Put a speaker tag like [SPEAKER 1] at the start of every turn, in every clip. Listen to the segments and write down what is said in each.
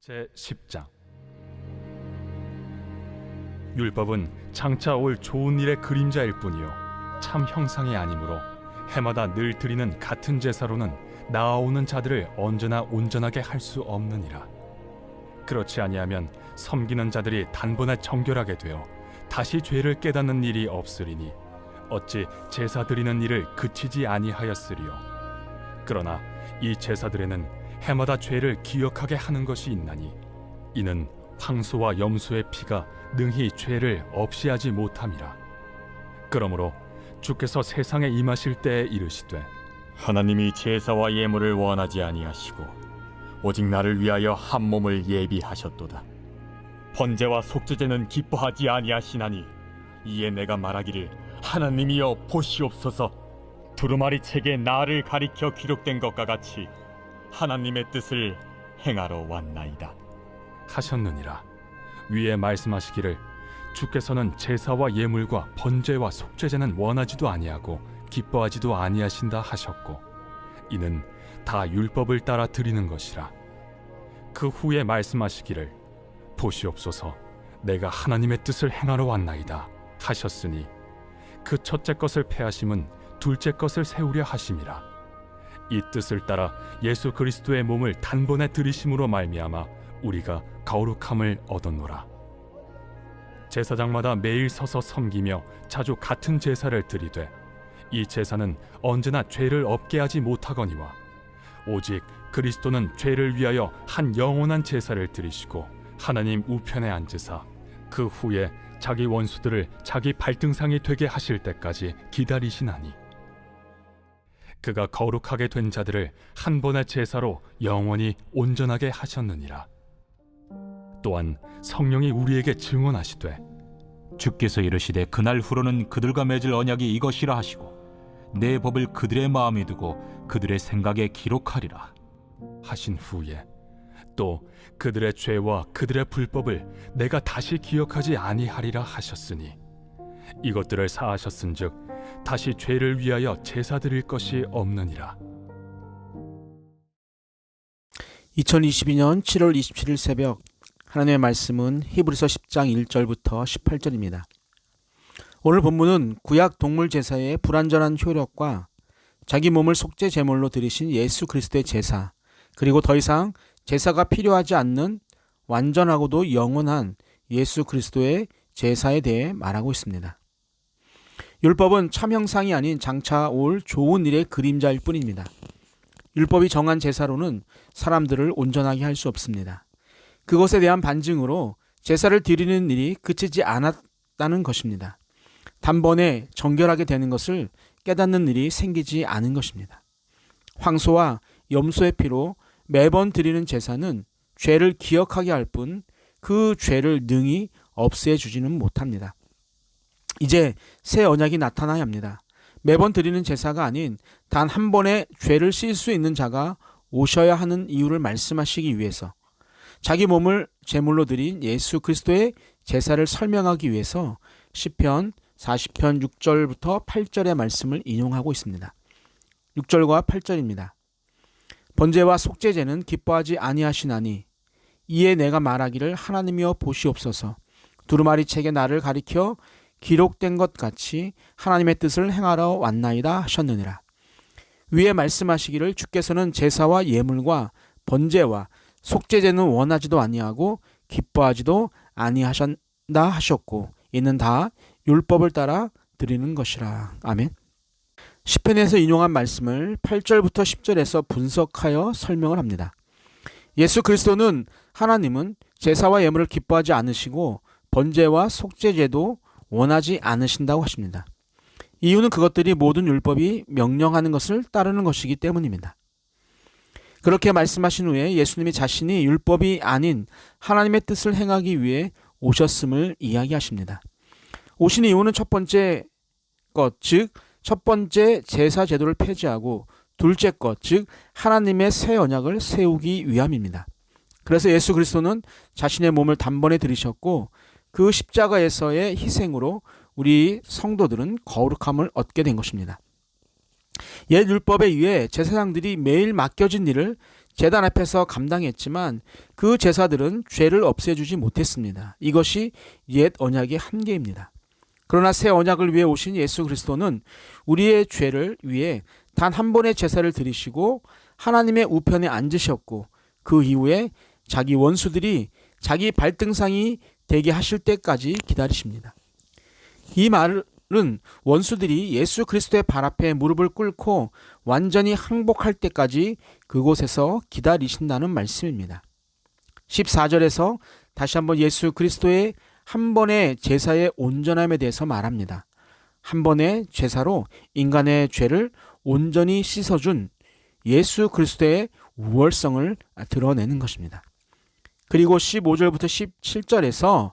[SPEAKER 1] 제10장. 율법은 장차 올 좋은 일의 그림자일 뿐이요 참 형상이 아니므로 해마다 늘 드리는 같은 제사로는 나아오는 자들을 언제나 온전하게 할 수 없느니라. 그렇지 아니하면 섬기는 자들이 단번에 정결하게 되어 다시 죄를 깨닫는 일이 없으리니 어찌 제사 드리는 일을 그치지 아니하였으리요. 그러나 이 제사들에는 해마다 죄를 기억하게 하는 것이 있나니 이는 황소와 염소의 피가 능히 죄를 없이 하지 못함이라. 그러므로 주께서 세상에 임하실 때에 이르시되
[SPEAKER 2] 하나님이 제사와 예물을 원하지 아니하시고 오직 나를 위하여 한 몸을 예비하셨도다. 번제와 속죄제는 기뻐하지 아니하시나니 이에 내가 말하기를 하나님이여 보시옵소서. 두루마리 책에 나를 가리켜 기록된 것과 같이 하나님의 뜻을 행하러 왔나이다
[SPEAKER 1] 하셨느니라. 위에 말씀하시기를 주께서는 제사와 예물과 번제와 속죄제는 원하지도 아니하고 기뻐하지도 아니하신다 하셨고 이는 다 율법을 따라 드리는 것이라. 그 후에 말씀하시기를 보시옵소서 내가 하나님의 뜻을 행하러 왔나이다 하셨으니 그 첫째 것을 패하심은 둘째 것을 세우려 하심이라. 이 뜻을 따라 예수 그리스도의 몸을 단번에 들이심으로 말미암아 우리가 거룩함을 얻었노라. 제사장마다 매일 서서 섬기며 자주 같은 제사를 드리되 이 제사는 언제나 죄를 없게 하지 못하거니와 오직 그리스도는 죄를 위하여 한 영원한 제사를 드리시고 하나님 우편에 앉으사 그 후에 자기 원수들을 자기 발등상이 되게 하실 때까지 기다리시나니 그가 거룩하게 된 자들을 한 번의 제사로 영원히 온전하게 하셨느니라. 또한 성령이 우리에게 증언하시되
[SPEAKER 3] 주께서 이르시되 그날 후로는 그들과 맺을 언약이 이것이라 하시고 내 법을 그들의 마음에 두고 그들의 생각에 기록하리라
[SPEAKER 1] 하신 후에 또 그들의 죄와 그들의 불법을 내가 다시 기억하지 아니하리라 하셨으니 이것들을 사하셨은즉 다시 죄를 위하여 제사 드릴 것이 없느니라.
[SPEAKER 4] 2022년 7월 27일 새벽 하나님의 말씀은 히브리서 10장 1절부터 18절입니다. 오늘 본문은 구약 동물 제사의 불완전한 효력과 자기 몸을 속죄 제물로 드리신 예수 그리스도의 제사, 그리고 더 이상 제사가 필요하지 않는 완전하고도 영원한 예수 그리스도의 제사에 대해 말하고 있습니다. 율법은 참 형상이 아닌 장차 올 좋은 일의 그림자일 뿐입니다. 율법이 정한 제사로는 사람들을 온전하게 할 수 없습니다. 그것에 대한 반증으로 제사를 드리는 일이 그치지 않았다는 것입니다. 단번에 정결하게 되는 것을 깨닫는 일이 생기지 않은 것입니다. 황소와 염소의 피로 매번 드리는 제사는 죄를 기억하게 할 뿐 그 죄를 능히 없애주지는 못합니다. 이제 새 언약이 나타나야 합니다. 매번 드리는 제사가 아닌 단 한 번의 죄를 씻을 수 있는 자가 오셔야 하는 이유를 말씀하시기 위해서 자기 몸을 제물로 드린 예수 그리스도의 제사를 설명하기 위해서 시편 40편 6절부터 8절의 말씀을 인용하고 있습니다. 6절과 8절입니다. 번제와 속죄제는 기뻐하지 아니하시나니 이에 내가 말하기를 하나님이여 보시옵소서. 두루마리 책에 나를 가리켜 기록된 것 같이 하나님의 뜻을 행하러 왔나이다 하셨느니라. 위에 말씀하시기를 주께서는 제사와 예물과 번제와 속죄제는 원하지도 아니하고 기뻐하지도 아니하신다 하셨고 이는 다 율법을 따라 드리는 것이라. 아멘. 시편에서 인용한 말씀을 8절부터 10절에서 분석하여 설명을 합니다. 예수 그리스도는 하나님은 제사와 예물을 기뻐하지 않으시고 번제와 속죄제도 원하지 않으신다고 하십니다. 이유는 그것들이 모든 율법이 명령하는 것을 따르는 것이기 때문입니다. 그렇게 말씀하신 후에 예수님이 자신이 율법이 아닌 하나님의 뜻을 행하기 위해 오셨음을 이야기하십니다. 오신 이유는 첫 번째 것, 즉 첫 번째 제사 제도를 폐지하고 둘째 것, 즉 하나님의 새 언약을 세우기 위함입니다. 그래서 예수 그리스도는 자신의 몸을 단번에 들이셨고 그 십자가에서의 희생으로 우리 성도들은 거룩함을 얻게 된 것입니다. 옛 율법에 의해 제사장들이 매일 맡겨진 일을 제단 앞에서 감당했지만 그 제사들은 죄를 없애주지 못했습니다. 이것이 옛 언약의 한계입니다. 그러나 새 언약을 위해 오신 예수 그리스도는 우리의 죄를 위해 단 한 번의 제사를 드리시고 하나님의 우편에 앉으셨고 그 이후에 자기 원수들이 자기 발등상이 되게 하실 때까지 기다리십니다. 이 말은 원수들이 예수 그리스도의 발 앞에 무릎을 꿇고 완전히 항복할 때까지 그곳에서 기다리신다는 말씀입니다. 14절에서 다시 한번 예수 그리스도의 한 번의 제사의 온전함에 대해서 말합니다. 한 번의 제사로 인간의 죄를 온전히 씻어준 예수 그리스도의 우월성을 드러내는 것입니다. 그리고 15절부터 17절에서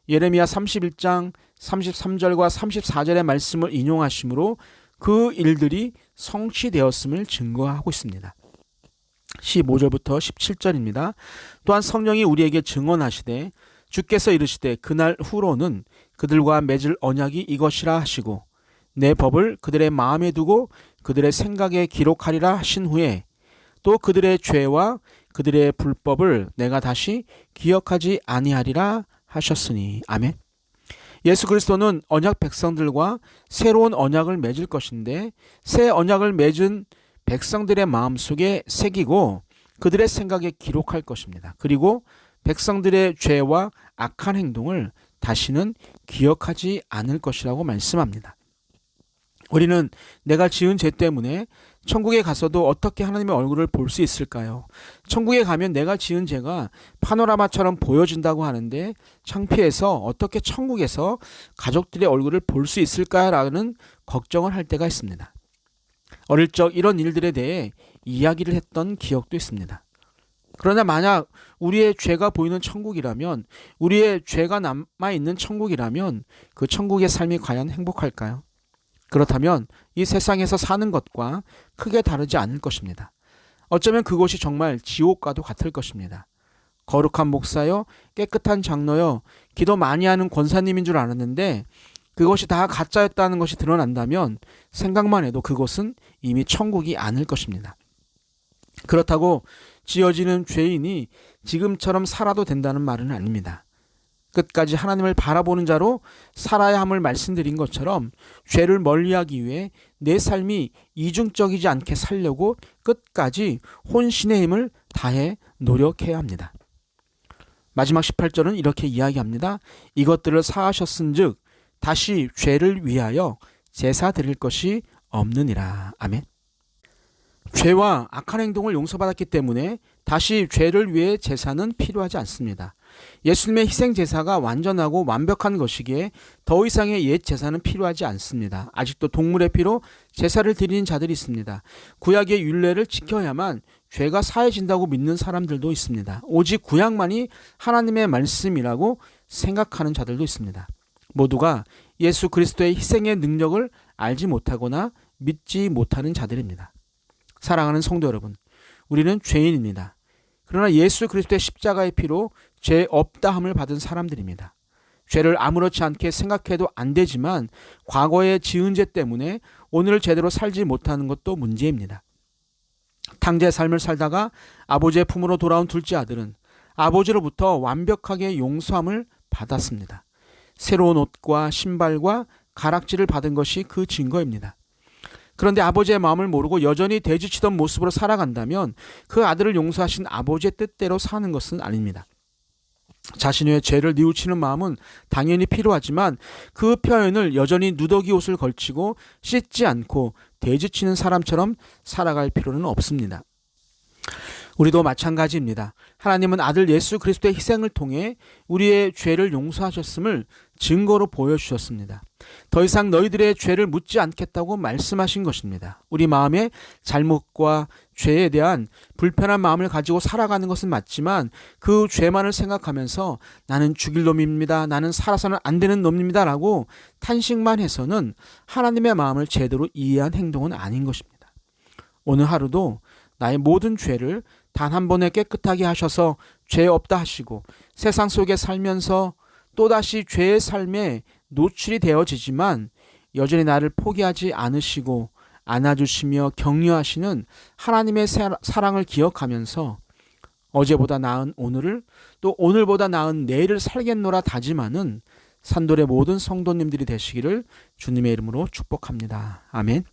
[SPEAKER 4] 예레미야 31장 33절과 34절의 말씀을 인용하심으로 그 일들이 성취되었음을 증거하고 있습니다. 15절부터 17절입니다. 또한 성령이 우리에게 증언하시되 주께서 이르시되 그날 후로는 그들과 맺을 언약이 이것이라 하시고 내 법을 그들의 마음에 두고 그들의 생각에 기록하리라 하신 후에 또 그들의 죄와 그들의 불법을 내가 다시 기억하지 아니하리라 하셨으니. 아멘. 예수 그리스도는 언약 백성들과 새로운 언약을 맺을 것인데 새 언약을 맺은 백성들의 마음속에 새기고 그들의 생각에 기록할 것입니다. 그리고 백성들의 죄와 악한 행동을 다시는 기억하지 않을 것이라고 말씀합니다. 우리는 내가 지은 죄 때문에 천국에 가서도 어떻게 하나님의 얼굴을 볼 수 있을까요? 천국에 가면 내가 지은 죄가 파노라마처럼 보여진다고 하는데 창피해서 어떻게 천국에서 가족들의 얼굴을 볼 수 있을까라는 걱정을 할 때가 있습니다. 어릴 적 이런 일들에 대해 이야기를 했던 기억도 있습니다. 그러나 만약 우리의 죄가 보이는 천국이라면, 우리의 죄가 남아있는 천국이라면 그 천국의 삶이 과연 행복할까요? 그렇다면 이 세상에서 사는 것과 크게 다르지 않을 것입니다. 어쩌면 그곳이 정말 지옥과도 같을 것입니다. 거룩한 목사요, 깨끗한 장로요, 기도 많이 하는 권사님인 줄 알았는데 그것이 다 가짜였다는 것이 드러난다면 생각만 해도 그것은 이미 천국이 아닐 것입니다. 그렇다고 지어지는 죄인이 지금처럼 살아도 된다는 말은 아닙니다. 끝까지 하나님을 바라보는 자로 살아야 함을 말씀드린 것처럼 죄를 멀리하기 위해 내 삶이 이중적이지 않게 살려고 끝까지 혼신의 힘을 다해 노력해야 합니다. 마지막 18절은 이렇게 이야기합니다. 이것들을 사하셨은즉 다시 죄를 위하여 제사 드릴 것이 없느니라. 아멘. 죄와 악한 행동을 용서받았기 때문에 다시 죄를 위해 제사는 필요하지 않습니다. 예수님의 희생 제사가 완전하고 완벽한 것이기에 더 이상의 옛 제사는 필요하지 않습니다. 아직도 동물의 피로 제사를 드리는 자들이 있습니다. 구약의 율례를 지켜야만 죄가 사해진다고 믿는 사람들도 있습니다. 오직 구약만이 하나님의 말씀이라고 생각하는 자들도 있습니다. 모두가 예수 그리스도의 희생의 능력을 알지 못하거나 믿지 못하는 자들입니다. 사랑하는 성도 여러분, 우리는 죄인입니다. 그러나 예수 그리스도의 십자가의 피로 죄 없다함을 받은 사람들입니다. 죄를 아무렇지 않게 생각해도 안 되지만 과거에 지은 죄 때문에 오늘 제대로 살지 못하는 것도 문제입니다. 탕자의 삶을 살다가 아버지의 품으로 돌아온 둘째 아들은 아버지로부터 완벽하게 용서함을 받았습니다. 새로운 옷과 신발과 가락지를 받은 것이 그 증거입니다. 그런데 아버지의 마음을 모르고 여전히 대지치던 모습으로 살아간다면 그 아들을 용서하신 아버지의 뜻대로 사는 것은 아닙니다. 자신의 죄를 뉘우치는 마음은 당연히 필요하지만 그 표현을 여전히 누더기 옷을 걸치고 씻지 않고 대지치는 사람처럼 살아갈 필요는 없습니다. 우리도 마찬가지입니다. 하나님은 아들 예수 그리스도의 희생을 통해 우리의 죄를 용서하셨음을 증거로 보여주셨습니다. 더 이상 너희들의 죄를 묻지 않겠다고 말씀하신 것입니다. 우리 마음에 잘못과 죄에 대한 불편한 마음을 가지고 살아가는 것은 맞지만 그 죄만을 생각하면서 나는 죽일 놈입니다. 나는 살아서는 안 되는 놈입니다. 라고 탄식만 해서는 하나님의 마음을 제대로 이해한 행동은 아닌 것입니다. 오늘 하루도 나의 모든 죄를 단 한 번에 깨끗하게 하셔서 죄 없다 하시고 세상 속에 살면서 또다시 죄의 삶에 노출이 되어지지만 여전히 나를 포기하지 않으시고 안아주시며 격려하시는 하나님의 사랑을 기억하면서 어제보다 나은 오늘을 또 오늘보다 나은 내일을 살겠노라 다짐하는 산돌의 모든 성도님들이 되시기를 주님의 이름으로 축복합니다. 아멘.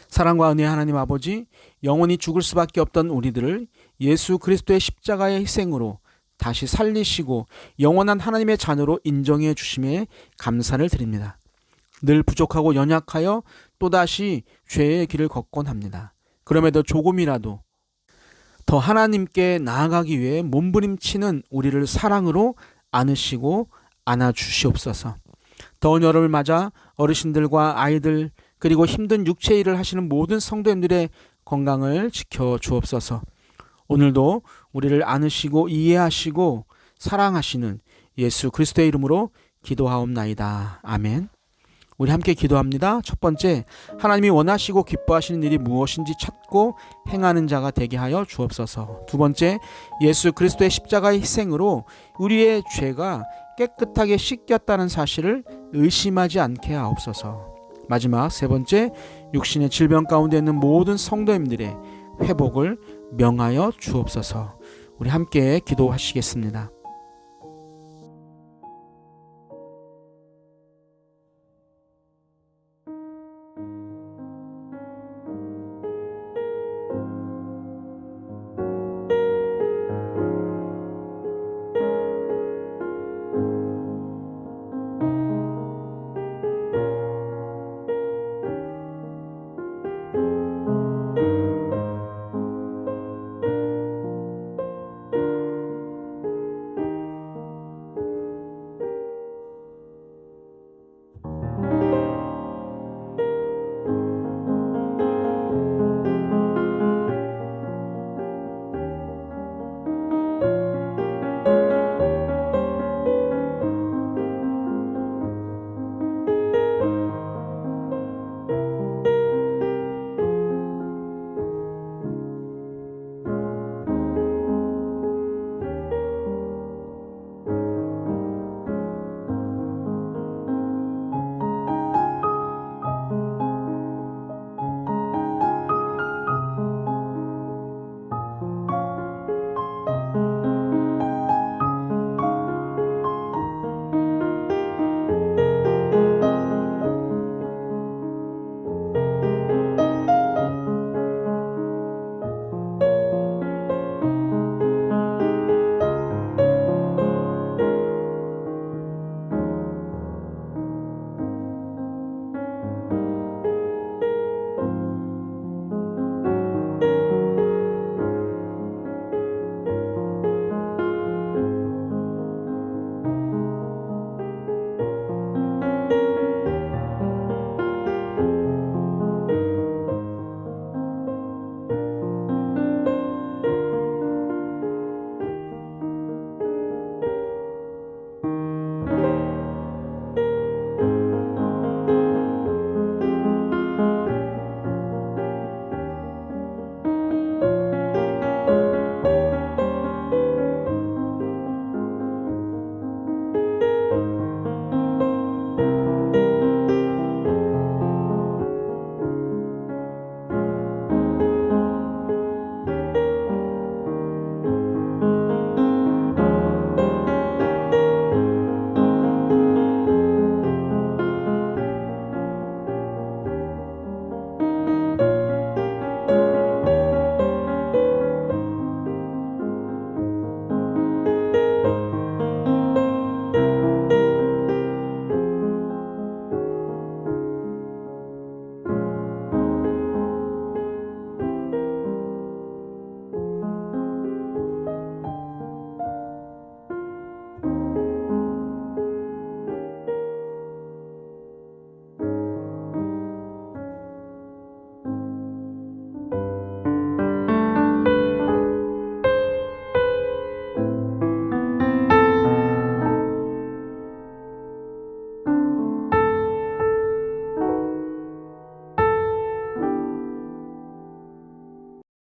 [SPEAKER 4] 사랑과 은혜의 하나님 아버지, 영원히 죽을 수밖에 없던 우리들을 예수 그리스도의 십자가의 희생으로 다시 살리시고 영원한 하나님의 자녀로 인정해 주심에 감사를 드립니다. 늘 부족하고 연약하여 또다시 죄의 길을 걷곤 합니다. 그럼에도 조금이라도 더 하나님께 나아가기 위해 몸부림치는 우리를 사랑으로 안으시고 안아주시옵소서. 더운 여름을 맞아 어르신들과 아이들 그리고 힘든 육체 일을 하시는 모든 성도님들의 건강을 지켜주옵소서. 오늘도 우리를 안으시고 이해하시고 사랑하시는 예수 그리스도의 이름으로 기도하옵나이다. 아멘. 우리 함께 기도합니다. 첫 번째, 하나님이 원하시고 기뻐하시는 일이 무엇인지 찾고 행하는 자가 되게 하여 주옵소서. 두 번째, 예수 그리스도의 십자가의 희생으로 우리의 죄가 깨끗하게 씻겼다는 사실을 의심하지 않게 하옵소서. 마지막 세 번째, 육신의 질병 가운데 있는 모든 성도님들의 회복을 명하여 주옵소서. 우리 함께 기도하시겠습니다.